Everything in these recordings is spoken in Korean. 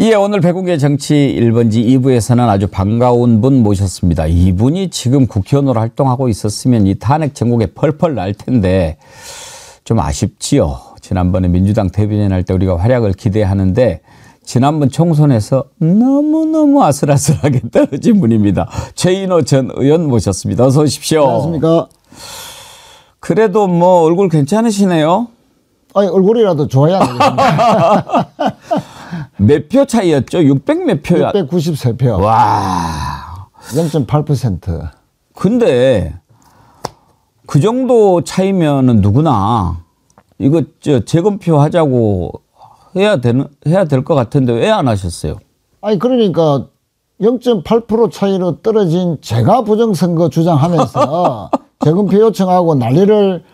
예, 오늘 백운계 정치 1번지 2부에서는 아주 반가운 분 모셨습니다. 이분이 지금 국회의원으로 활동하고 있었으면 이 탄핵 전국에 펄펄 날 텐데 좀 아쉽지요. 지난번에 민주당 대변인 할 때 우리가 활약을 기대하는데 지난번 총선에서 너무너무 아슬아슬하게 떨어진 분입니다. 최인호 전 의원 모셨습니다. 어서 오십시오. 안녕하십니까. 그래도 뭐 얼굴 괜찮으시네요. 아니, 얼굴이라도 좋아야 되겠습니다. 몇 표 차이였죠? 600 몇 표야? 693표. 와. 0.8%. 근데 그 정도 차이면은 누구나 이거 재검표 하자고 해야 될 것 같은데 왜 안 하셨어요? 아니, 그러니까 0.8% 차이로 떨어진 제가 부정선거 주장하면서 재검표 요청하고 난리를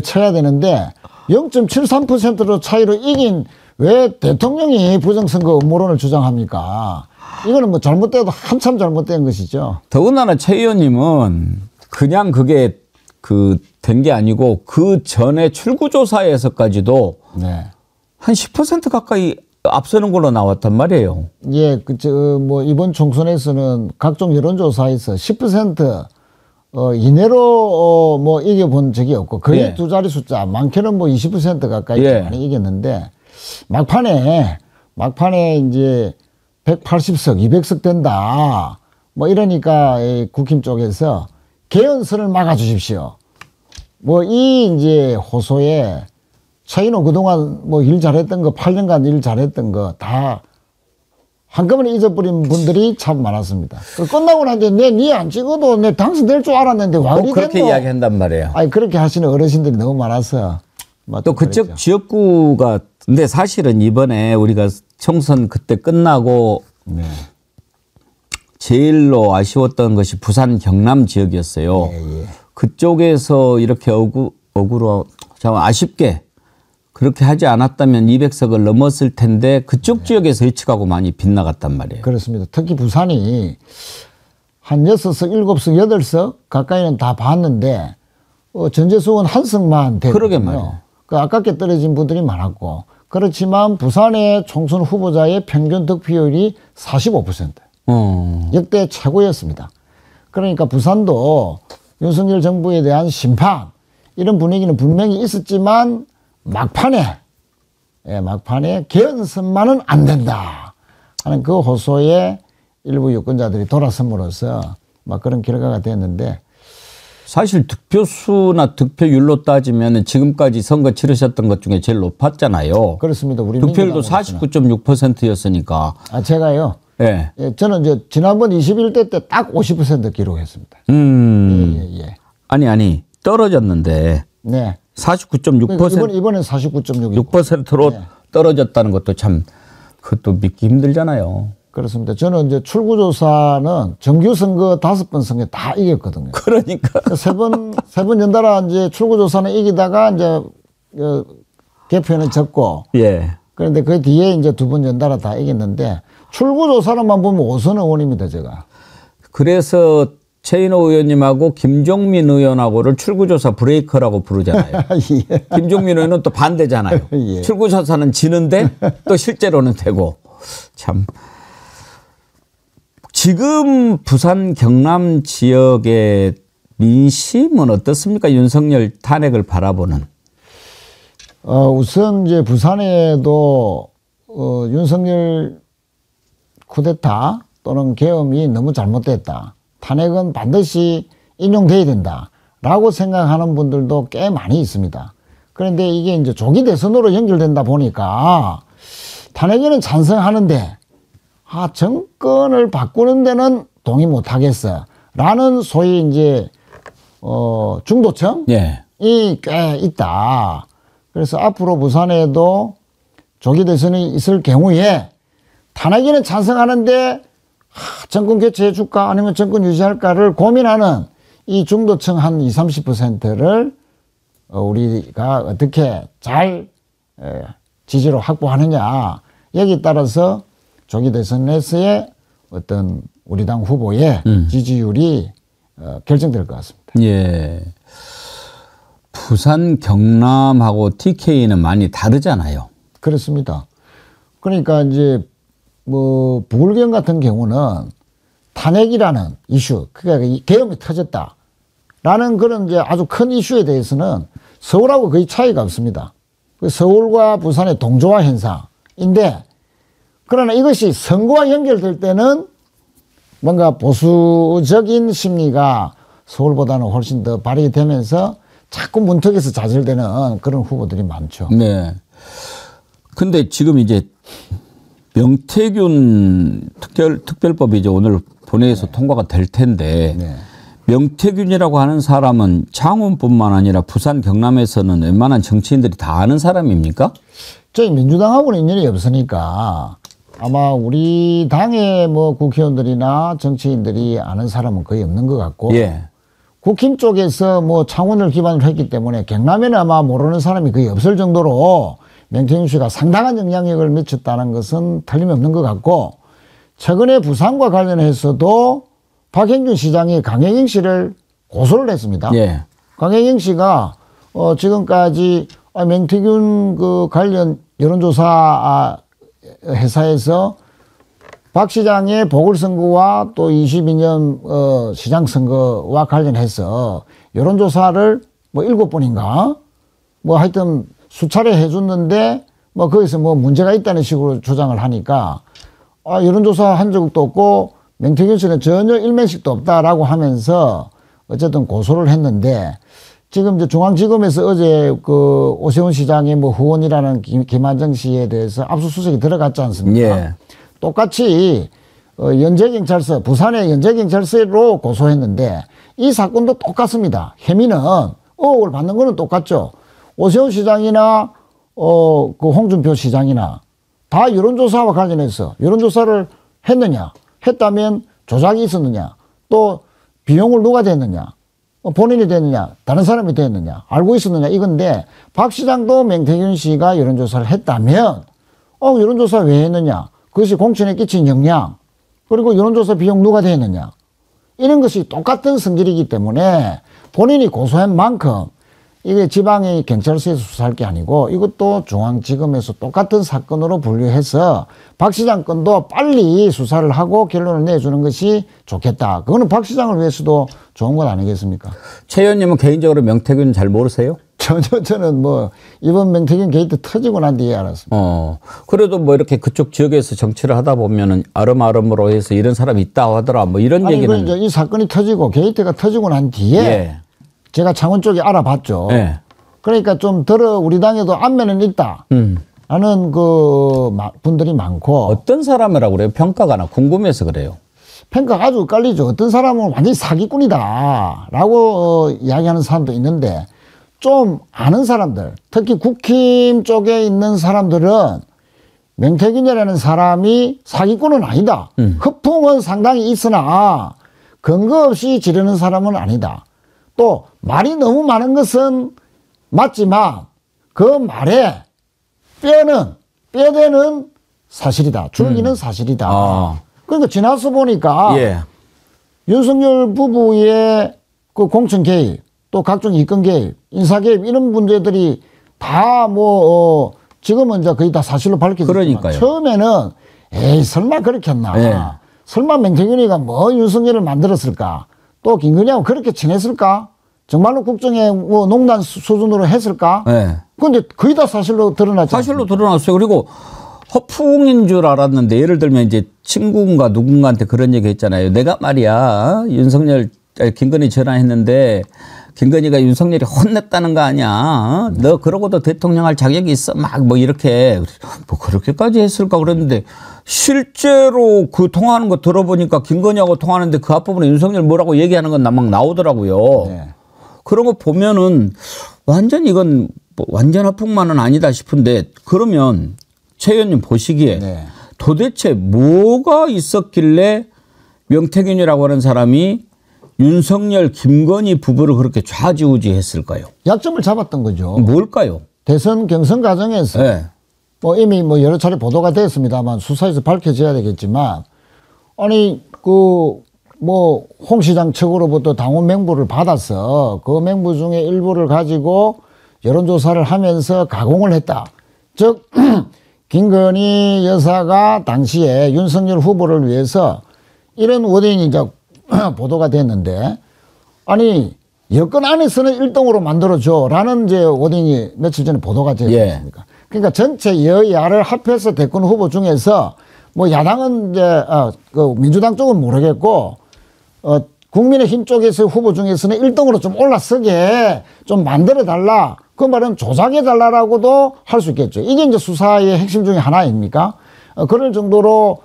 쳐야 되는데 0.73%로 차이로 이긴 왜 대통령이 부정선거 음모론을 주장합니까? 이거는 뭐 잘못돼도 한참 잘못된 것이죠. 더군다나 최 의원님은 그냥 그게 된 게 아니고 그 전에 출구조사에서까지도 네. 한 10% 가까이 앞서는 걸로 나왔단 말이에요. 예, 뭐 이번 총선에서는 각종 여론조사에서 10% 이내로 뭐 이겨본 적이 없고 거의 예. 두 자리 숫자, 많게는 뭐 20% 가까이 예. 많이 이겼는데 막판에 이제 180석, 200석 된다. 뭐 이러니까 이 국힘 쪽에서 개헌선을 막아주십시오. 뭐 이 이제 호소에 최인호 그동안 뭐 일 잘했던 거 8년간 일 잘했던 거 다 한꺼번에 잊어버린 분들이 참 많았습니다. 끝나고 나는데 니 안 찍어도 내 당선될 줄 알았는데 와 이리 그렇게 됐노? 이야기한단 말이에요. 아니 그렇게 하시는 어르신들이 너무 많아서 또 그쪽 그랬죠. 지역구가 근데 사실은 이번에 우리가 총선 그때 끝나고 네. 제일로 아쉬웠던 것이 부산 경남 지역이었어요. 예. 그쪽에서 이렇게 억울로 참 아쉽게 그렇게 하지 않았다면 200석을 넘었을 텐데 그쪽 지역에서 예측하고 많이 빗나갔단 말이에요. 그렇습니다. 특히 부산이 한 6석, 7석, 8석 가까이는 다 봤는데 전재수원 한 석만 되거든요. 그러게 말이에요. 그 아깝게 떨어진 분들이 많았고 그렇지만 부산의 총선 후보자의 평균 득표율이 45%. 역대 최고였습니다. 그러니까 부산도 윤석열 정부에 대한 심판 이런 분위기는 분명히 있었지만 막판에 개헌선만은 안 된다 하는 그 호소에 일부 유권자들이 돌아섬으로써 막 그런 결과가 됐는데 사실 득표수나 득표율로 따지면 지금까지 선거 치르셨던 것 중에 제일 높았잖아요. 그렇습니다. 우리 득표율도 49.6%였으니까. 아, 제가요. 예. 예, 저는 이제 지난번 21대 때 딱 50% 기록했습니다. 예. 아니 떨어졌는데 네. 49.6% 이번엔 49.6%. 6%로 네. 떨어졌다는 것도 참 그것도 믿기 힘들잖아요. 그렇습니다. 저는 이제 출구조사는 정규선거 5번 선거 다 이겼거든요. 그러니까 세 번 연달아 이제 출구조사는 이기다가 이제 개표는 졌고. 예. 그런데 그 뒤에 이제 2번 연달아 다 이겼는데 출구조사로만 보면 5선 의원입니다, 제가. 그래서 최인호 의원님하고 김종민 의원하고를 출구조사 브레이커라고 부르잖아요. 예. 김종민 의원은 또 반대잖아요. 예. 출구조사는 지는데 또 실제로는 되고. 참. 지금 부산 경남 지역의 민심은 어떻습니까? 윤석열 탄핵을 바라보는. 우선 이제 부산에도 윤석열 쿠데타 또는 계엄이 너무 잘못됐다. 탄핵은 반드시 인용돼야 된다라고 생각하는 분들도 꽤 많이 있습니다. 그런데 이게 이제 조기 대선으로 연결된다 보니까 탄핵에는 찬성하는데 정권을 바꾸는 데는 동의 못 하겠어. 라는 소위 이제 중도층이 예. 꽤 있다. 그래서 앞으로 부산에도 조기 대선이 있을 경우에 탄핵에는 찬성하는데 정권 교체해 줄까 아니면 정권 유지할까를 고민하는 이 중도층 한 20, 30%를 우리가 어떻게 잘 지지로 확보하느냐 여기에 따라서 조기 대선에서의 어떤 우리 당 후보의 지지율이 결정될 것 같습니다. 예. 부산 경남하고 TK는 많이 다르잖아요. 그렇습니다. 그러니까 이제 뭐 부울경 같은 경우는 탄핵이라는 이슈, 그러니까 이 계엄이 터졌다라는 그런 이제 아주 큰 이슈에 대해서는 서울하고 거의 차이가 없습니다. 그 서울과 부산의 동조화 현상인데, 그러나 이것이 선거와 연결될 때는 뭔가 보수적인 심리가 서울보다는 훨씬 더 발휘 되면서 자꾸 문턱에서 좌절되는 그런 후보들이 많죠. 네. 근데 지금 이제 명태균 특별법이 이제 오늘 본회의에서 통과가 될 텐데, 네. 명태균이라고 하는 사람은 창원뿐만 아니라 부산 경남에서는 웬만한 정치인들이 다 아는 사람입니까? 저희 민주당하고는 인연이 없으니까 아마 우리 당의 뭐 국회의원들이나 정치인들이 아는 사람은 거의 없는 것 같고, 예. 국힘 쪽에서 뭐 창원을 기반으로 했기 때문에 경남에는 아마 모르는 사람이 거의 없을 정도로 명태균 씨가 상당한 영향력을 미쳤다는 것은 틀림없는 것 같고, 최근에 부산과 관련해서도 박형준 시장이 강혜경 씨를 고소를 했습니다. 예. 강혜경 씨가 지금까지 명태균 그 관련 여론조사 회사에서 박 시장의 보궐선거와 또 22년 시장선거와 관련해서 여론조사를 뭐 7번인가 뭐 하여튼 수차례 해줬는데 뭐 거기서 뭐 문제가 있다는 식으로 주장을 하니까 여론조사 한 적도 없고 명태균 씨는 전혀 일면식도 없다라고 하면서 어쨌든 고소를 했는데, 지금 이제 중앙지검에서 어제 그 오세훈 시장의 뭐 후원이라는 김한정 씨에 대해서 압수수색이 들어갔지 않습니까? 예. 똑같이 연제경찰서, 부산의 연제경찰서로 고소했는데 이 사건도 똑같습니다. 혐의는 의혹을 받는 거는 똑같죠. 오세훈 시장이나 그 홍준표 시장이나 다 여론조사와 관련해서 여론조사를 했느냐, 했다면 조작이 있었느냐, 또 비용을 누가 댔느냐, 본인이 됐느냐, 다른 사람이 됐느냐, 알고 있었느냐, 이건데 박 시장도 명태균 씨가 여론조사를 했다면 여론조사 왜 했느냐, 그것이 공천에 끼친 영향, 그리고 여론조사 비용 누가 됐느냐, 이런 것이 똑같은 성질이기 때문에 본인이 고소한 만큼 이게 지방의 경찰서에서 수사할 게 아니고 이것도 중앙지검에서 똑같은 사건으로 분류해서 박 시장 건도 빨리 수사를 하고 결론을 내주는 것이 좋겠다. 그거는 박 시장을 위해서도 좋은 것 아니겠습니까? 최 의원님은 개인적으로 명태균 잘 모르세요? 저는 뭐 이번 명태균 게이트 터지고 난 뒤에 알았습니다. 그래도 뭐 이렇게 그쪽 지역에서 정치를 하다 보면은 아름아름으로 해서 이런 사람이 있다 하더라 뭐 이런 아니, 얘기는. 이제 이 사건이 터지고 게이트가 터지고 난 뒤에 예. 제가 창원 쪽에 알아봤죠. 예. 그러니까 좀 우리 당에도 안면은 있다 하는 그 분들이 많고. 어떤 사람이라고 그래요? 평가가 나 궁금해서 그래요. 평가가 아주 엇갈리죠. 어떤 사람은 완전히 사기꾼이다 라고 이야기하는 사람도 있는데, 좀 아는 사람들, 특히 국힘 쪽에 있는 사람들은 명태균이라는 사람이 사기꾼은 아니다. 허풍은 상당히 있으나 근거 없이 지르는 사람은 아니다. 또 말이 너무 많은 것은 맞지만 그 말에 뼈대는 사실이다. 줄기는 사실이다. 그러니까 지나서 보니까 예. 윤석열 부부의 그 공천 개입, 또 각종 이권 개입, 인사 개입 이런 문제들이 다 뭐 지금은 이제 거의 다 사실로 밝혀졌지만, 그러니까요. 처음에는 에이 설마 그렇게 했나? 예. 설마 명태균이가 뭐 윤석열을 만들었을까? 또 김건희하고 그렇게 친했을까? 정말로 국정에 뭐 농단 수준으로 했을까? 예. 그런데 거의 다 사실로 드러났죠. 사실로 드러났어요. 그리고 허풍인 줄 알았는데, 예를 들면 이제 친구인가 누군가한테 그런 얘기 했잖아요. 내가 말이야 김건희 전화했는데 김건희가 윤석열이 혼냈다는 거 아니야. 너 그러고도 대통령 할 자격이 있어. 막 뭐 이렇게. 뭐 그렇게까지 했을까 그랬는데, 실제로 그 통화하는 거 들어보니까 김건희하고 통화하는데 그 앞부분에 윤석열 뭐라고 얘기하는 건 막 나오더라고요. 네. 그런 거 보면은 완전 이건 뭐 완전 허풍만은 아니다 싶은데, 그러면 최 의원님 보시기에 네. 도대체 뭐가 있었길래 명태균이라고 하는 사람이 윤석열, 김건희 부부를 그렇게 좌지우지했을까요? 약점을 잡았던 거죠. 뭘까요? 대선 경선 과정에서 네. 뭐 이미 뭐 여러 차례 보도가 됐습니다만 수사에서 밝혀져야 되겠지만, 아니 그 뭐 홍 시장 측으로부터 당원 명부를 받아서 그 명부 중에 일부를 가지고 여론조사를 하면서 가공을 했다. 즉 김건희 여사가 당시에 윤석열 후보를 위해서 이런 워딩이 이제 보도가 됐는데, 아니 여권 안에서는 1등으로 만들어줘라는 이제 워딩이 며칠 전에 보도가 되지 않습니까? 그러니까 전체 여야를 합해서 대권 후보 중에서 뭐 야당은 이제 그 민주당 쪽은 모르겠고 국민의힘 쪽에서 후보 중에서는 1등으로 좀 올라서게 좀 만들어 달라. 그 말은 조작해 달라라고도 할 수 있겠죠. 이게 이제 수사의 핵심 중에 하나 아닙니까? 그럴 정도로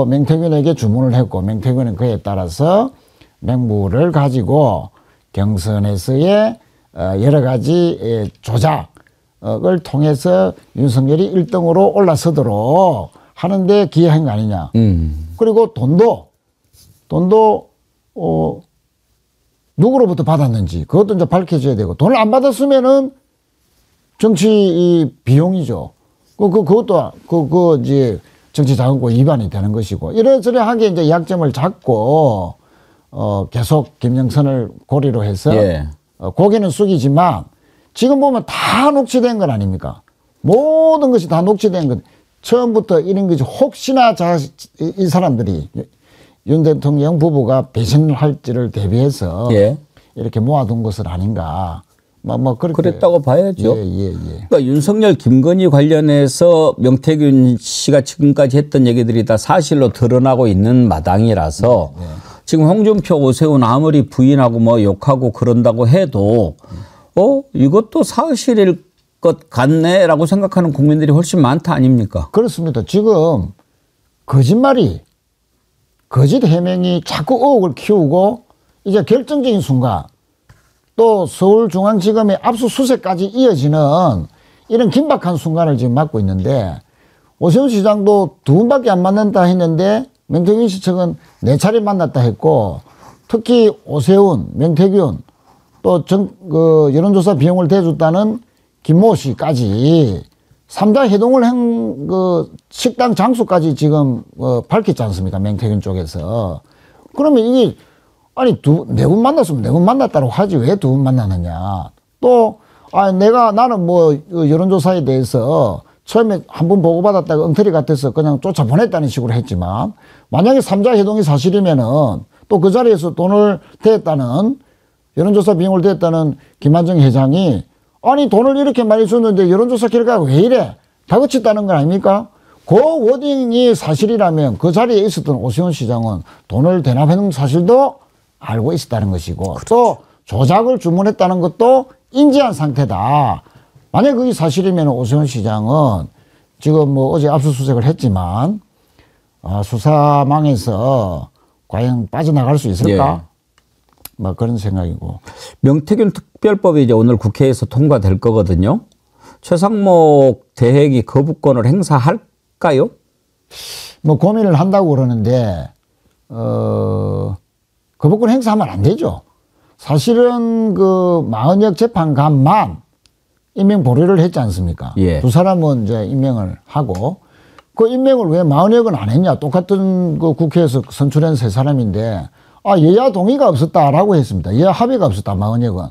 맹태균에게 주문을 했고, 맹태균은 그에 따라서 맹물을 가지고 경선에서의 여러 가지 조작을 통해서 윤석열이 1등으로 올라서도록 하는데 기여한 거 아니냐. 그리고 돈도 누구로부터 받았는지 그것도 이제 밝혀져야 되고, 돈을 안 받았으면은 정치 이 비용이죠. 그것도 이제 정치자금법 위반이 되는 것이고, 이래저래하게 이제 약점을 잡고 계속 김영선을 고리로 해서 고개는 숙이지만 지금 보면 다 녹취된 건 아닙니까? 모든 것이 다 녹취된 것. 처음부터 이런 것이 혹시나 이 사람들이 윤 대통령 부부가 배신을 할지를 대비해서 이렇게 모아둔 것은 아닌가. 뭐 그렇게 그랬다고 봐야죠. 예. 그러니까 윤석열, 김건희 관련해서 명태균 씨가 지금까지 했던 얘기들이 다 사실로 드러나고 있는 마당이라서 지금 홍준표, 오세훈 아무리 부인하고 뭐 욕하고 그런다고 해도 이것도 사실일 것 같네라고 생각하는 국민들이 훨씬 많다 아닙니까? 그렇습니다. 지금 거짓 해명이 자꾸 의혹을 키우고, 이제 결정적인 순간 또 서울중앙지검의 압수수색까지 이어지는 이런 긴박한 순간을 지금 맞고 있는데, 오세훈 시장도 2번밖에 안 만난다 했는데 명태균 씨 측은 4차례 만났다 했고, 특히 오세훈, 명태균 또 여론조사 비용을 대줬다는 김모 씨까지 3자 회동을 한 식당 장소까지 지금 밝혔지 않습니까? 명태균 쪽에서. 그러면 이게 아니 4분 만났으면 4분 만났다고 하지 왜 2분 만나느냐. 또 나는 뭐 여론조사에 대해서 처음에 한 번 보고받았다가 엉터리 같아서 그냥 쫓아보냈다는 식으로 했지만, 만약에 3자 회동이 사실이면은 또 그 자리에서 돈을 대했다는, 여론조사 비용을 대했다는 김한정 회장이 아니 돈을 이렇게 많이 줬는데 여론조사 결과가 왜 이래? 다그쳤다는 건 아닙니까? 그 워딩이 사실이라면 그 자리에 있었던 오세훈 시장은 돈을 대납해놓은 사실도 알고 있었다는 것이고, 또 조작을 주문했다는 것도 인지한 상태다. 만약 그게 사실이면 오세훈 시장은 지금 뭐 어제 압수수색을 했지만 수사망에서 과연 빠져나갈 수 있을까? 뭐 그런 생각이고. 명태균 특별법이 이제 오늘 국회에서 통과될 거거든요. 최상목 대행이 거부권을 행사할까요? 뭐 고민을 한다고 그러는데 거부권 행사하면 안 되죠. 사실은 그 마은혁 재판관만 임명 보류를 했지 않습니까? 두 사람은 이제 임명을 하고, 그 임명을 왜 마은혁은 안 했냐? 똑같은 그 국회에서 선출한 3사람인데 여야 동의가 없었다라고 했습니다. 여야 합의가 없었다, 마은혁은.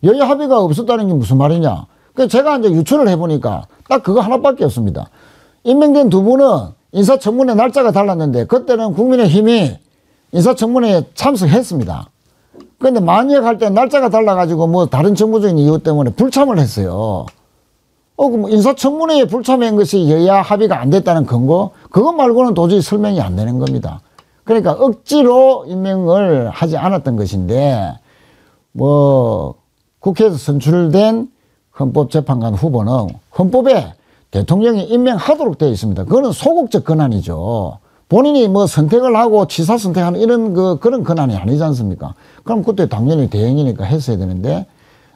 여야 합의가 없었다는 게 무슨 말이냐? 그 제가 이제 유추를 해보니까 딱 그거 하나밖에 없습니다. 임명된 2분은 인사청문회 날짜가 달랐는데 그때는 국민의힘이 인사청문회에 참석했습니다. 그런데 마은혁 할 때 날짜가 달라가지고 뭐 다른 정무적인 이유 때문에 불참을 했어요. 그럼 인사청문회에 불참한 것이 여야 합의가 안 됐다는 근거? 그것 말고는 도저히 설명이 안 되는 겁니다. 그러니까 억지로 임명을 하지 않았던 것인데, 뭐 국회에서 선출된 헌법재판관 후보는 헌법에 대통령이 임명하도록 되어 있습니다. 그거는 소극적 권한이죠. 본인이 뭐 선택을 하고 치사 선택하는 이런 그런 권한이 아니지 않습니까? 그럼 그때 당연히 대행이니까 했어야 되는데,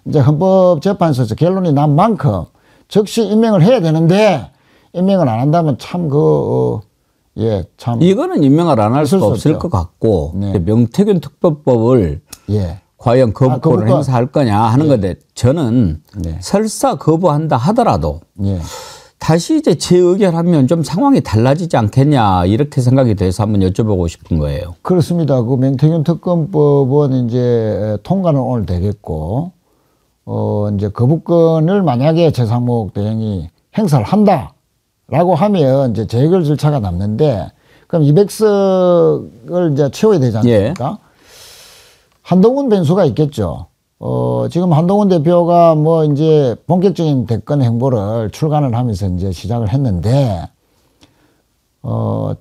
이제 헌법재판소에서 결론이 난 만큼 즉시 임명을 해야 되는데 임명을 안 한다면 참 참 이거는 임명을 안 할 수가 없을 것 같고, 명태균 특별법을 과연 거부권을 행사할 거냐 하는 건데, 저는 설사 거부한다 하더라도 다시 이제 재의결하면 좀 상황이 달라지지 않겠냐, 이렇게 생각이 돼서 한번 여쭤보고 싶은 거예요. 그렇습니다. 그 명태균 특검법은 이제 통과는 오늘 되겠고, 이제 거부권을 만약에 최상목 대행이 행사를 한다 라고 하면 이제 재결 절차가 남는데 그럼 200석을 이제 채워야 되지 않습니까? 예. 한동훈 변수가 있겠죠. 지금 한동훈 대표가 뭐 이제 본격적인 대권 행보를 출간을 하면서 이제 시작을 했는데,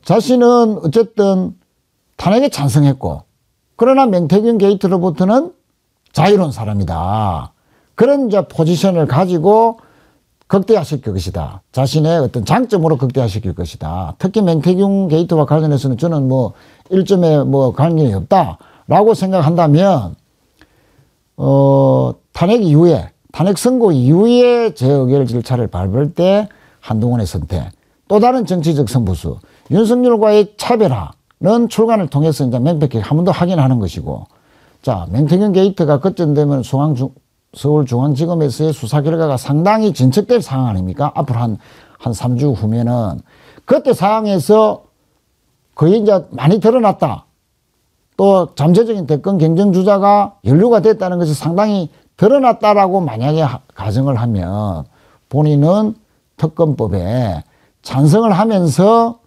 자신은 어쨌든 탄핵에 찬성했고, 그러나 명태균 게이트로부터는 자유로운 사람이다. 그런 이제 포지션을 가지고 극대화시킬 것이다. 자신의 어떤 장점으로 극대화시킬 것이다. 특히 명태균 게이트와 관련해서는 저는 뭐 일점에 뭐 관련이 없다라고 생각한다면, 탄핵 이후에, 탄핵 선고 이후에 재의결 절차를 밟을 때 한동훈의 선택, 또 다른 정치적 승부수, 윤석열과의 차별화는 출간을 통해서 이제 명백히 한 번 더 확인하는 것이고, 자, 명태균 게이트가 그쯤 되면 서울중앙지검에서의 수사 결과가 상당히 진척될 상황 아닙니까? 앞으로 한 3주 후면은. 그때 상황에서 거의 이제 많이 드러났다. 또 잠재적인 대권 경쟁주자가 연루가 됐다는 것이 상당히 드러났다라고 만약에 가정을 하면 본인은 특검법에 찬성을 하면서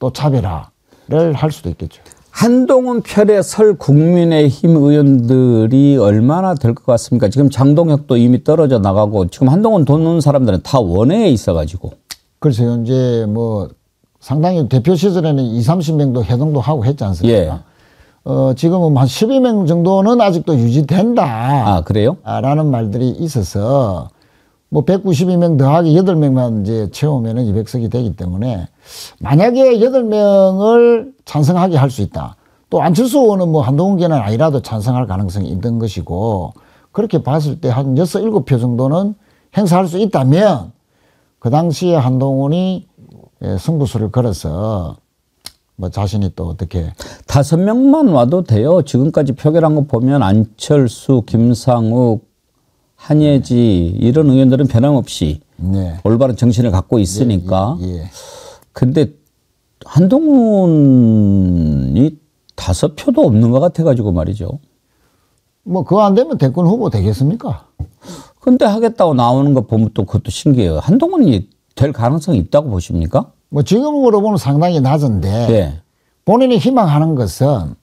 또 차별화를 할 수도 있겠죠. 한동훈 편에 설 국민의힘 의원들이 얼마나 될 것 같습니까? 지금 장동혁도 이미 떨어져 나가고 지금 한동훈 도는 사람들은 다 원외에 있어가지고. 글쎄요. 이제 뭐 상당히 대표 시절에는 20-30명도 해동도 하고 했지 않습니까? 예. 지금은 한 12명 정도는 아직도 유지된다. 아, 그래요? 라는 말들이 있어서 뭐 192명 더하기 8명만 이제 채우면은 200석이 되기 때문에 만약에 8명을 찬성하게 할 수 있다. 또 안철수 의원은 뭐 한동훈계는 아니라도 찬성할 가능성이 있는 것이고 그렇게 봤을 때 한 6, 7표 정도는 행사할 수 있다면 그 당시에 한동훈이 승부수를 걸어서 뭐 자신이 또 어떻게 5명만 와도 돼요. 지금까지 표결한 거 보면 안철수, 김상욱, 한예지 이런 의원들은 변함없이 네. 올바른 정신을 갖고 있으니까. 근데 한동훈이 5표도 없는 것 같아가지고 말이죠. 뭐 그거 안 되면 대권 후보 되겠습니까? 근데 하겠다고 나오는 거 보면 또 그것도 신기해요. 한동훈이 될 가능성이 있다고 보십니까? 뭐 지금으로 보면 상당히 낮은데 네. 본인이 희망하는 것은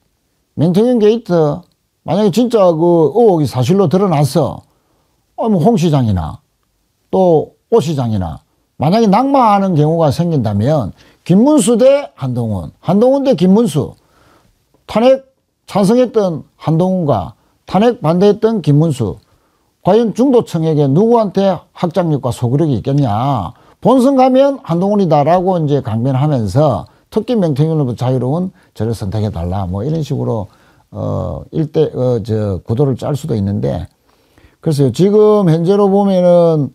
명태균 게이트 만약에 진짜 그 의혹이 사실로 드러났어. 뭐 홍 시장이나 또 오 시장이나 만약에 낙마하는 경우가 생긴다면 김문수 대 한동훈, 한동훈 대 김문수, 탄핵 찬성했던 한동훈과 탄핵 반대했던 김문수, 과연 중도층에게 누구한테 확장력과 소구력이 있겠냐. 본선 가면 한동훈이다라고 이제 강변하면서 특히 명태균으로부터 자유로운 저를 선택해달라. 뭐 이런 식으로, 구도를 짤 수도 있는데, 글쎄요, 지금 현재로 보면은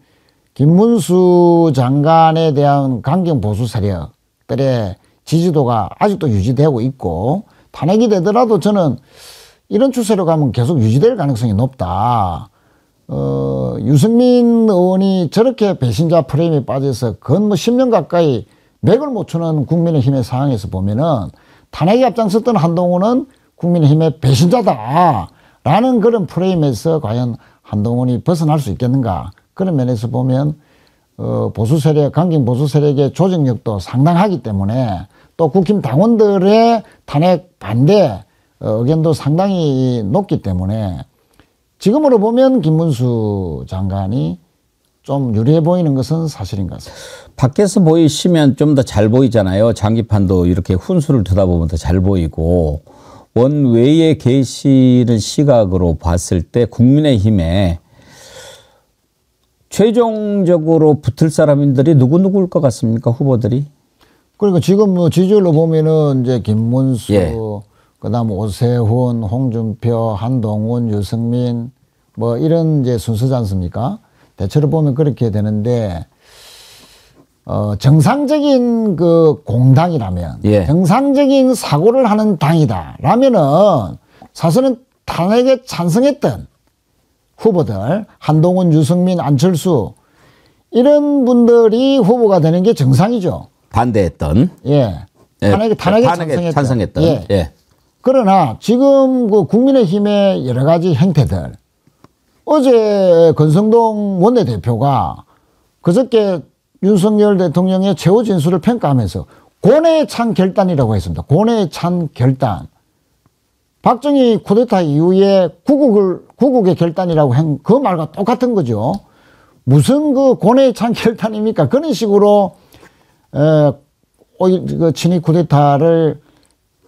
김문수 장관에 대한 강경 보수 세력들의 지지도가 아직도 유지되고 있고, 탄핵이 되더라도 저는 이런 추세로 가면 계속 유지될 가능성이 높다. 유승민 의원이 저렇게 배신자 프레임에 빠져서 건 뭐 10년 가까이 맥을 못 추는 국민의힘의 상황에서 보면은 탄핵에 앞장섰던 한동훈은 국민의힘의 배신자다. 라는 그런 프레임에서 과연 한동훈이 벗어날 수 있겠는가. 그런 면에서 보면, 보수 세력, 강경 보수 세력의 조직력도 상당하기 때문에 또 국힘 당원들의 탄핵 반대 의견도 상당히 높기 때문에 지금으로 보면 김문수 장관이 좀 유리해 보이는 것은 사실인 것 같습니다. 밖에서 보이시면 좀 더 잘 보이잖아요. 장기판도 이렇게 훈수를 들여다보면 더 잘 보이고 원외에 계시는 시각으로 봤을 때 국민의힘에 최종적으로 붙을 사람들이 누구일 것 같습니까? 후보들이? 그러니까 지금 뭐 지지율로 보면은 이제 김문수, 예. 그다음 오세훈, 홍준표, 한동훈, 유승민 뭐 이런 이제 순서지 않습니까? 대체로 보면 그렇게 되는데 정상적인 그 공당이라면 예. 정상적인 사고를 하는 당이다라면은 사실은 탄핵에 찬성했던 후보들 한동훈, 유승민, 안철수 이런 분들이 후보가 되는 게 정상이죠. 반대했던. 예. 탄핵에 찬성했던. 예. 예. 그러나 지금 그 국민의힘의 여러 가지 행태들 어제 권성동 원내대표가 그저께 윤석열 대통령의 최후 진술을 평가하면서 고뇌에 찬 결단이라고 했습니다. 고뇌에 찬 결단. 박정희 쿠데타 이후에 구국의 결단이라고 한 그 말과 똑같은 거죠. 무슨 그 고뇌에 찬 결단입니까? 그런 식으로 그 친위 쿠데타를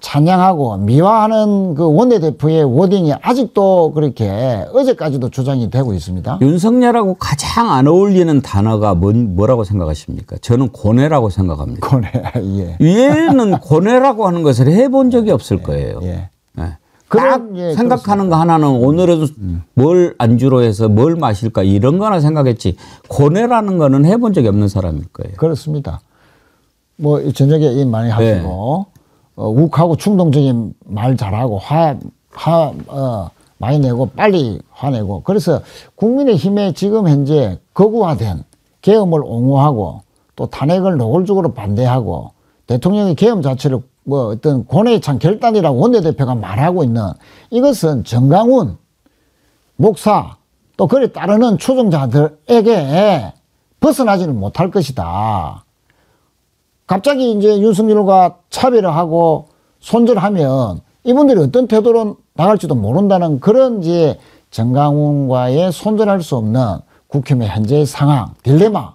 찬양하고 미화하는 그 원내대표의 워딩이 아직도 그렇게 어제까지도 주장이 되고 있습니다. 윤석열하고 가장 안 어울리는 단어가 뭐라고 생각하십니까? 저는 고뇌라고 생각합니다. 고뇌, 예. 얘는 고뇌라고 하는 것을 해본 적이 없을 거예요. 예. 네. 그런, 딱 생각하는 거 하나는 오늘은 뭘 안주로 해서 뭘 마실까 이런 거나 생각했지 고뇌라는 거는 해본 적이 없는 사람일 거예요. 그렇습니다. 뭐 저녁에 일 많이 하시고 욱하고 충동적인 말 잘하고 많이 내고 빨리 화내고 그래서 국민의힘에 지금 현재 거구화된 계엄을 옹호하고 또 탄핵을 노골적으로 반대하고 대통령의 계엄 자체를 뭐 어떤 고뇌에 찬 결단이라고 원내대표가 말하고 있는 이것은 정강훈 목사 또 그에 따르는 추종자들에게 벗어나지는 못할 것이다. 갑자기 이제 윤석열과 차별화하고 손절하면 이분들이 어떤 태도로 나갈지도 모른다는 그런 이제 정강훈과의 손절할 수 없는 국힘의 현재의 상황, 딜레마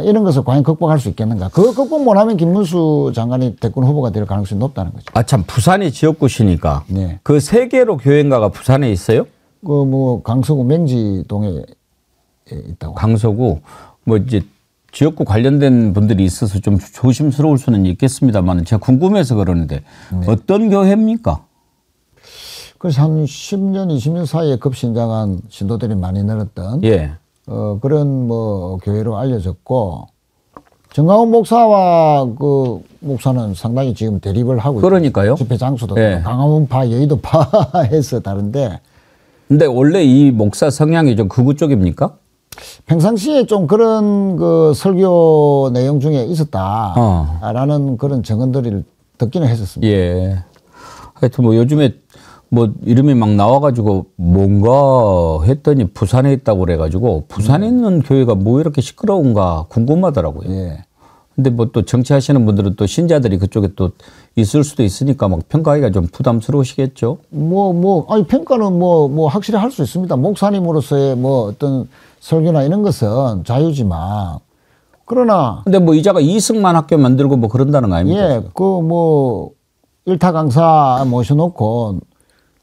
이런 것을 과연 극복할 수 있겠는가? 그거 극복 못하면 김문수 장관이 대권 후보가 될 가능성이 높다는 거죠. 아, 참, 부산이 지역구시니까. 네. 그 세 개로 교회인가가 부산에 있어요? 그 뭐 강서구 맹지동에 있다고. 강서구. 뭐 이제 지역구 관련된 분들이 있어서 좀 조심스러울 수는 있겠습니다만 제가 궁금해서 그러는데 네. 어떤 교회입니까? 그래서 한 10년, 20년 사이에 급신장한 신도들이 많이 늘었던 예. 그런 뭐 교회로 알려졌고 정강훈 목사와 그 목사는 상당히 지금 대립을 하고 그러니까요. 집회 장소도 예. 강화문파, 여의도파 해서 다른데 근데 원래 이 목사 성향이 좀 극우 쪽입니까? 평상시에 좀 그런 그 설교 내용 중에 있었다라는 그런 증언들을 듣기는 했었습니다. 예. 하여튼 뭐 요즘에 뭐 이름이 막 나와가지고 뭔가 했더니 부산에 있다고 그래가지고 부산에 있는 교회가 뭐 이렇게 시끄러운가 궁금하더라고요. 예. 근데 뭐 또 정치하시는 분들은 또 신자들이 그쪽에 또 있을 수도 있으니까 막 평가하기가 좀 부담스러우시겠죠? 아니, 평가는 뭐 확실히 할 수 있습니다. 목사님으로서의 뭐 어떤 설교나 이런 것은 자유지만 그러나 근데 뭐 이자가 이승만 학교 만들고 뭐 그런다는 거 아닙니까? 예, 그 뭐 일타 강사 모셔놓고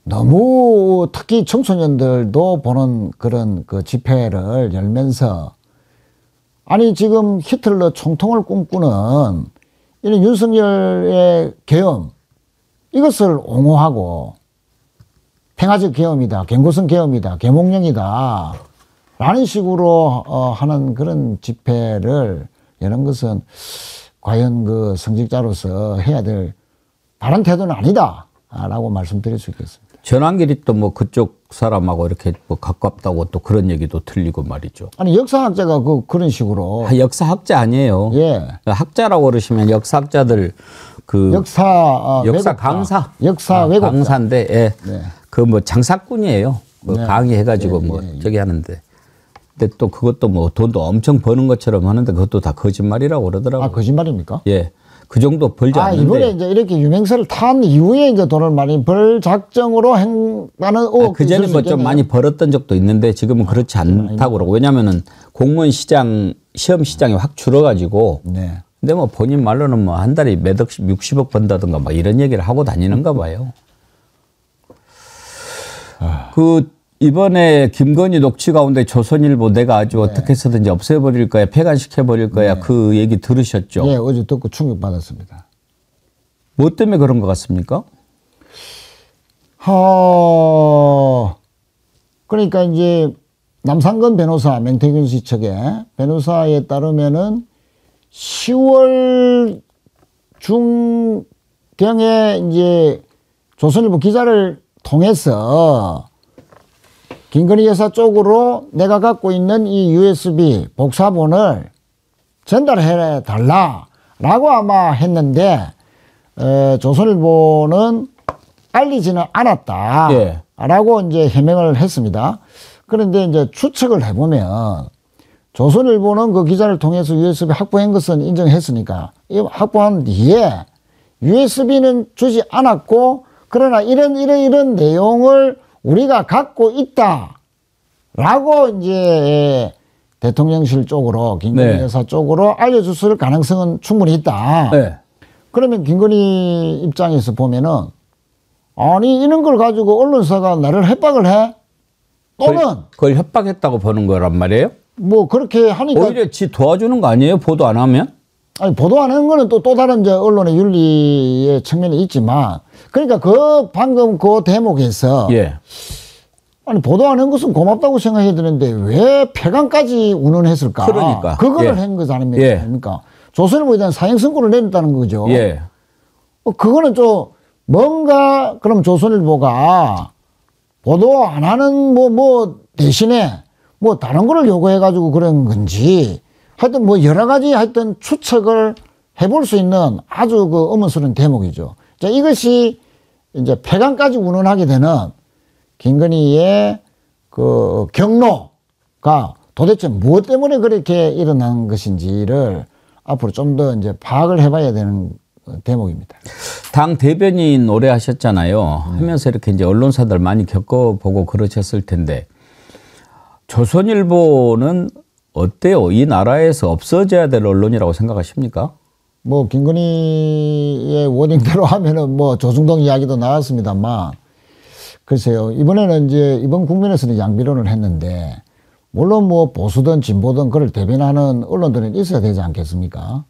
너무 특히 청소년들도 보는 그런 그 집회를 열면서 아니 지금 히틀러 총통을 꿈꾸는 이런 윤석열의 계엄 이것을 옹호하고 평화적 계엄이다, 경고성 계엄이다, 계몽령이다 라는 식으로 하는 그런 집회를 여는 것은 과연 그 성직자로서 해야 될 바른 태도는 아니다 라고 말씀드릴 수 있겠습니다. 전환길이 또 뭐 그쪽 사람하고 이렇게 뭐 가깝다고 또 그런 얘기도 들리고 말이죠. 아니 역사학자가 그런 식으로 역사학자 아니에요. 예. 학자라고 그러시면 역사학자들 그 역사 역사 왜곡자. 강사 역사 왜곡자. 강사인데 예. 네. 그 뭐 장사꾼이에요. 그 네. 강의해가지고 예, 뭐 예, 예. 저기 하는데. 근데 또 그것도 뭐 돈도 엄청 버는 것처럼 하는데 그것도 다 거짓말이라고 그러더라고요. 아 거짓말입니까? 예. 그 정도 벌지 않는데. 이번에 이제 이렇게 유명세를 탄 이후에 이제 돈을 많이 벌 작정으로 행하는 그 전에 뭐 좀 많이 벌었던 적도 있는데 지금은 그렇지 않다고 그러고 왜냐면은 공무원 시장 시험 시장이 확 줄어가지고. 네. 근데 뭐 본인 말로는 뭐 한 달에 몇 억씩 60억 번다든가 막 이런 얘기를 하고 다니는가 봐요. 그 이번에 김건희 녹취 가운데 조선일보 내가 아주 어떻게 해서든지 없애버릴 거야, 폐간시켜버릴 거야 그 얘기 들으셨죠? 예, 어제 듣고 충격받았습니다. 뭐 때문에 그런 것 같습니까? 그러니까 이제 남상건 변호사, 맹태균 씨 측의 변호사에 따르면은 10월 중경에 이제 조선일보 기자를 통해서 김건희 여사 쪽으로 내가 갖고 있는 이 USB 복사본을 전달해 달라라고 아마 했는데 조선일보는 알리지는 않았다라고 이제 해명을 했습니다. 그런데 이제 추측을 해보면 조선일보는 그 기자를 통해서 USB 확보한 것은 인정했으니까 이 확보한 뒤에 USB는 주지 않았고 그러나 이런 내용을 우리가 갖고 있다라고 이제 대통령실 쪽으로 김건희 네. 여사 쪽으로 알려줬을 가능성은 충분히 있다. 네. 그러면 김건희 입장에서 보면은 아니 이런 걸 가지고 언론사가 나를 협박을 해? 또는 그걸 협박했다고 보는 거란 말이에요? 뭐 그렇게 하니까 오히려 지 도와주는 거 아니에요? 보도 안 하면? 아니 보도 안 하는 거는 또 다른 이제 언론의 윤리의 측면이 있지만 그러니까 그 방금 그 대목에서 예. 아니 보도 안 한 것은 고맙다고 생각해야 되는데 왜 폐간까지 운운했을까? 그러니까. 그거를 예. 한 거지 예. 아닙니까? 조선일보에 대한 사형 선고를 내렸다는 거죠. 예. 그거는 좀 뭔가 그럼 조선일보가 보도 안 하는 뭐 대신에 뭐 다른 거를 요구해가지고 그런 건지 하여튼 뭐 여러 가지 하여튼 추측을 해볼 수 있는 아주 그 의문스러운 대목이죠. 자, 이것이 이제 폐간까지 운운하게 되는 김건희의 그 경로가 도대체 무엇 때문에 그렇게 일어난 것인지를 앞으로 좀 더 이제 파악을 해봐야 되는 대목입니다. 당 대변인 오래 하셨잖아요. 하면서 이렇게 이제 언론사들 많이 겪어보고 그러셨을 텐데 조선일보는 어때요? 이 나라에서 없어져야 될 언론이라고 생각하십니까? 뭐 김건희의 워딩대로 하면은 뭐 조중동 이야기도 나왔습니다만 글쎄요 이번에는 이제 이번 국면에서는 양비론을 했는데 물론 뭐 보수든 진보든 그를 대변하는 언론들은 있어야 되지 않겠습니까?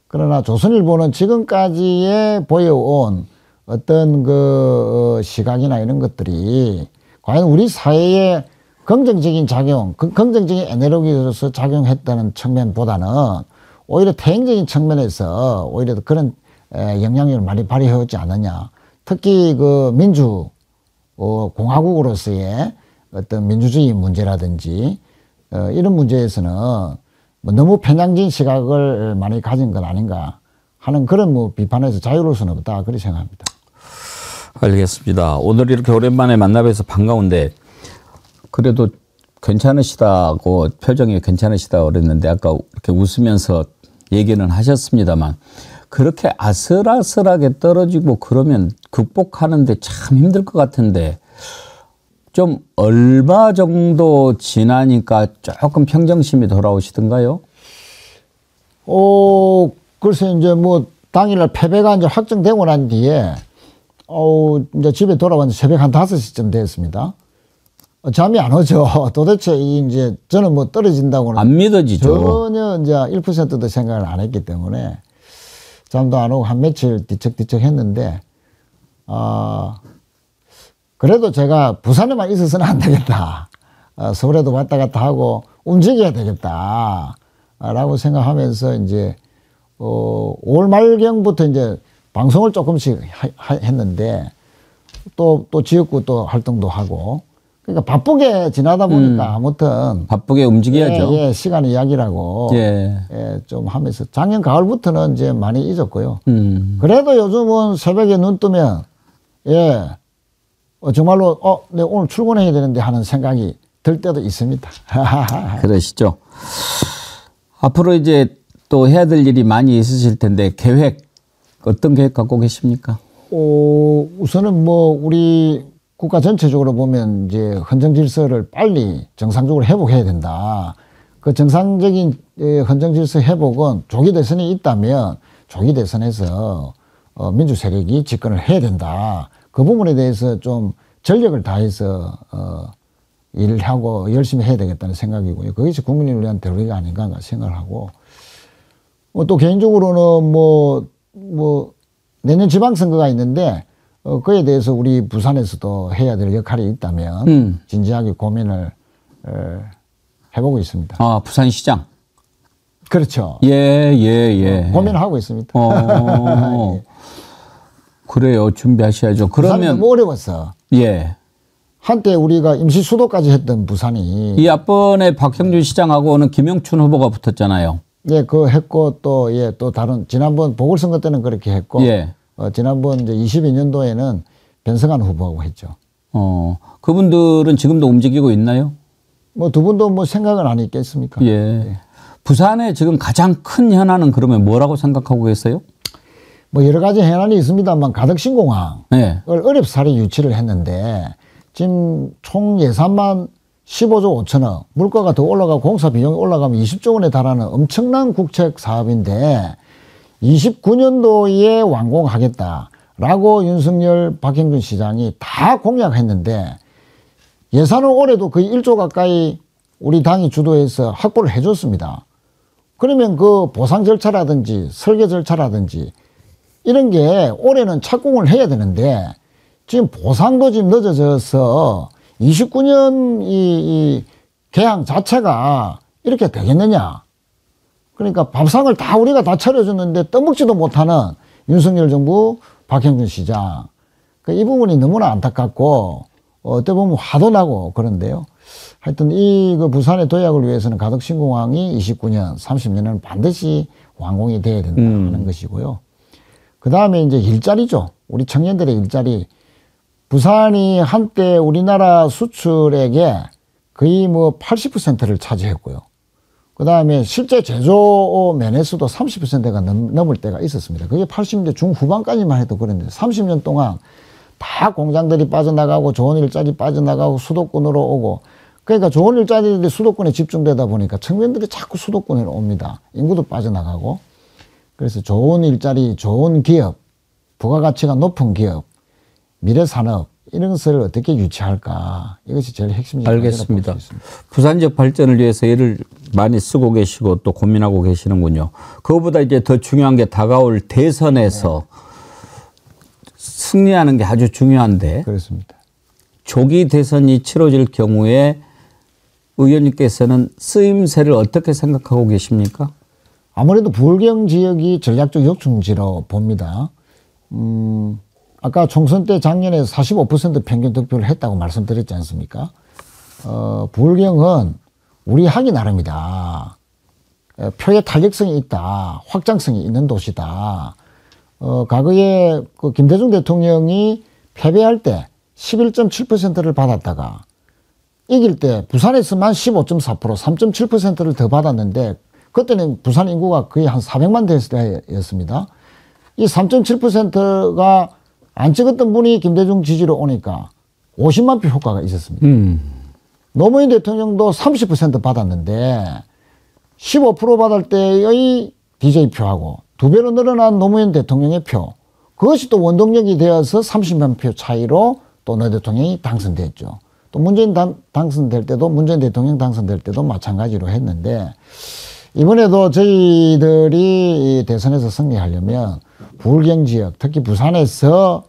그러나 조선일보는 지금까지의 보여온 어떤 그 시각이나 이런 것들이 과연 우리 사회에 긍정적인 작용, 긍정적인 에너지로서 작용했다는 측면보다는 오히려 태행적인 측면에서 오히려 그런 영향력을 많이 발휘해오지 않느냐. 특히 그 공화국으로서의 어떤 민주주의 문제라든지 이런 문제에서는 뭐 너무 편향적인 시각을 많이 가진 건 아닌가 하는 그런 뭐 비판에서 자유로울 수는 없다 그렇게 생각합니다. 알겠습니다. 오늘 이렇게 오랜만에 만나뵈서 반가운데 그래도 괜찮으시다고 표정이 괜찮으시다고 그랬는데 아까 이렇게 웃으면서 얘기는 하셨습니다만 그렇게 아슬아슬하게 떨어지고 그러면 극복하는데 참 힘들 것 같은데 좀 얼마 정도 지나니까 조금 평정심이 돌아오시던가요? 글쎄 이제 뭐 당일날 패배가 이제 확정되고 난 뒤에 이제 집에 돌아왔는데 새벽 한 5시쯤 됐습니다. 잠이 안 오죠. 도대체 이제 저는 뭐 떨어진다고는 안 믿어지죠. 전혀 이제 1%도 생각을 안 했기 때문에 잠도 안 오고 한 며칠 뒤척뒤척 했는데 그래도 제가 부산에만 있어서는 안 되겠다. 서울에도 왔다 갔다 하고 움직여야 되겠다. 라고 생각하면서 이제 5월 말경부터 이제 방송을 조금씩 했는데 또 지역구 또 활동도 하고 그러니까 바쁘게 지나다 보니까 아무튼 바쁘게 움직여야죠. 예, 시간 이야기라고 좀 하면서 작년 가을부터는 이제 많이 잊었고요. 그래도 요즘은 새벽에 눈 뜨면 정말로 내가 오늘 출근해야 되는데 하는 생각이 들 때도 있습니다. 그러시죠. 앞으로 이제 또 해야 될 일이 많이 있으실 텐데 어떤 계획 갖고 계십니까? 우선은 뭐 우리 국가 전체적으로 보면 이제 헌정 질서를 빨리 정상적으로 회복해야 된다. 그 정상적인 헌정 질서 회복은 조기 대선이 있다면 조기 대선에서 민주 세력이 집권을 해야 된다. 그 부분에 대해서 좀 전력을 다해서 일을 하고 열심히 해야 되겠다는 생각이고요. 그것이 국민을 위한 대우가 아닌가 생각을 하고 또 개인적으로는 뭐 내년 지방선거가 있는데 그에 대해서 우리 부산에서도 해야 될 역할이 있다면 진지하게 고민을 해보고 있습니다. 아, 부산시장. 그렇죠. 예. 고민을 하고 있습니다. 예. 그래요. 준비하셔야죠. 부산이 그러면 너무 어려웠어. 예. 한때 우리가 임시 수도까지 했던 부산이 이 앞번에 박형준 시장하고는 김영춘 후보가 붙었잖아요. 예, 그거 했고 또 다른 지난번 보궐선거 때는 그렇게 했고 지난번 이제 22년도에는 변성한 후보하고 했죠. 그분들은 지금도 움직이고 있나요? 뭐 두 분도 뭐 생각은 안 있겠습니까? 예. 부산의 지금 가장 큰 현안은 그러면 뭐라고 생각하고 계세요? 뭐 여러 가지 현안이 있습니다만 가덕신공항을 네. 어렵사리 유치를 했는데 지금 총 예산만 15조 5천억, 물가가 더 올라가고 공사 비용이 올라가면 20조 원에 달하는 엄청난 국책 사업인데 29년도에 완공하겠다라고 윤석열, 박형준 시장이 다 공약했는데 예산을 올해도 거의 1조 가까이 우리 당이 주도해서 확보를 해줬습니다. 그러면 그 보상 절차라든지 설계 절차라든지 이런 게 올해는 착공을 해야 되는데 지금 보상도 지금 늦어져서 29년 이 개항 자체가 이렇게 되겠느냐. 그러니까 밥상을 다 우리가 다 차려줬는데 떠먹지도 못하는 윤석열 정부, 박형준 시장. 이 부분이 너무나 안타깝고 어떻게 보면 화도 나고 그런데요. 하여튼 그 부산의 도약을 위해서는 가덕신공항이 29년, 30년은 반드시 완공이 돼야 된다는 것이고요. 그 다음에 이제 일자리죠. 우리 청년들의 일자리. 부산이 한때 우리나라 수출액의 거의 뭐 80%를 차지했고요. 그 다음에 실제 제조 면에서도 30%가 넘을 때가 있었습니다. 그게 80년대 중후반까지만 해도 그랬는데 30년 동안 다 공장들이 빠져나가고 좋은 일자리 빠져나가고 수도권으로 오고 그러니까 좋은 일자리들이 수도권에 집중되다 보니까 청년들이 자꾸 수도권으로 옵니다. 인구도 빠져나가고 그래서 좋은 일자리, 좋은 기업, 부가가치가 높은 기업, 미래산업 이런 것을 어떻게 유치할까 이것이 제일 핵심이라고 알겠습니다. 볼 수 있습니다. 부산 지역 발전을 위해서 애를 많이 쓰고 계시고 또 고민하고 계시는군요. 그거보다 이제 더 중요한 게 다가올 대선에서 승리하는 게 아주 중요한데 그렇습니다. 조기 대선이 치러질 경우에 의원님께서는 쓰임새를 어떻게 생각하고 계십니까? 아무래도 부울경 지역이 전략적 역충지로 봅니다. 아까 총선 때 작년에 45% 평균 득표를 했다고 말씀드렸지 않습니까? 부울경은 우리 하기 나름이다. 표의 탄력성이 있다. 확장성이 있는 도시다. 과거에 그 김대중 대통령이 패배할 때 11.7%를 받았다가 이길 때 부산에서만 15.4%, 3.7%를 더 받았는데 그때는 부산 인구가 거의 한 400만 대였습니다. 이 3.7%가 안 찍었던 분이 김대중 지지로 오니까 50만 표 효과가 있었습니다. 노무현 대통령도 30% 받았는데 15% 받을 때의 DJ표하고 2배로 늘어난 노무현 대통령의 표 그것이 또 원동력이 되어서 30만 표 차이로 또 노 대통령이 당선됐죠. 또 문재인 당선될 때도 문재인 대통령 당선될 때도 마찬가지로 했는데 이번에도 저희들이 대선에서 승리하려면 부울경 지역 특히 부산에서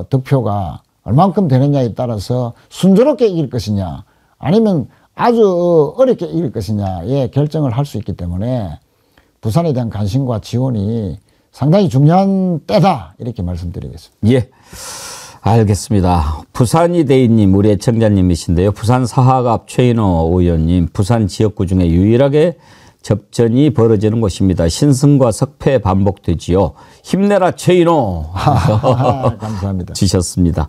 득표가 얼만큼 되느냐에 따라서 순조롭게 이길 것이냐 아니면 아주 어렵게 이길 것이냐에 결정을 할 수 있기 때문에 부산에 대한 관심과 지원이 상당히 중요한 때다 이렇게 말씀드리겠습니다. 예, 알겠습니다. 부산이 대인님 우리 애청자님이신데요. 부산 사하갑 최인호 의원님 부산 지역구 중에 유일하게 접전이 벌어지는 곳입니다. 신승과 석패 반복되지요. 힘내라 최인호. 감사합니다. 지셨습니다.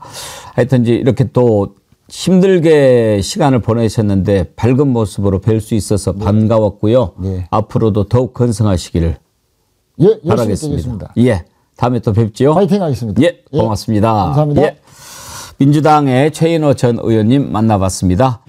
하여튼 이제 이렇게 또 힘들게 시간을 보내셨는데 밝은 모습으로 뵐 수 있어서 반가웠고요. 네. 앞으로도 더욱 건승하시기를 열심히 바라겠습니다. 뛰겠습니다. 예, 다음에 또 뵙지요. 파이팅 하겠습니다. 예, 고맙습니다. 감사합니다. 예. 민주당의 최인호 전 의원님 만나봤습니다.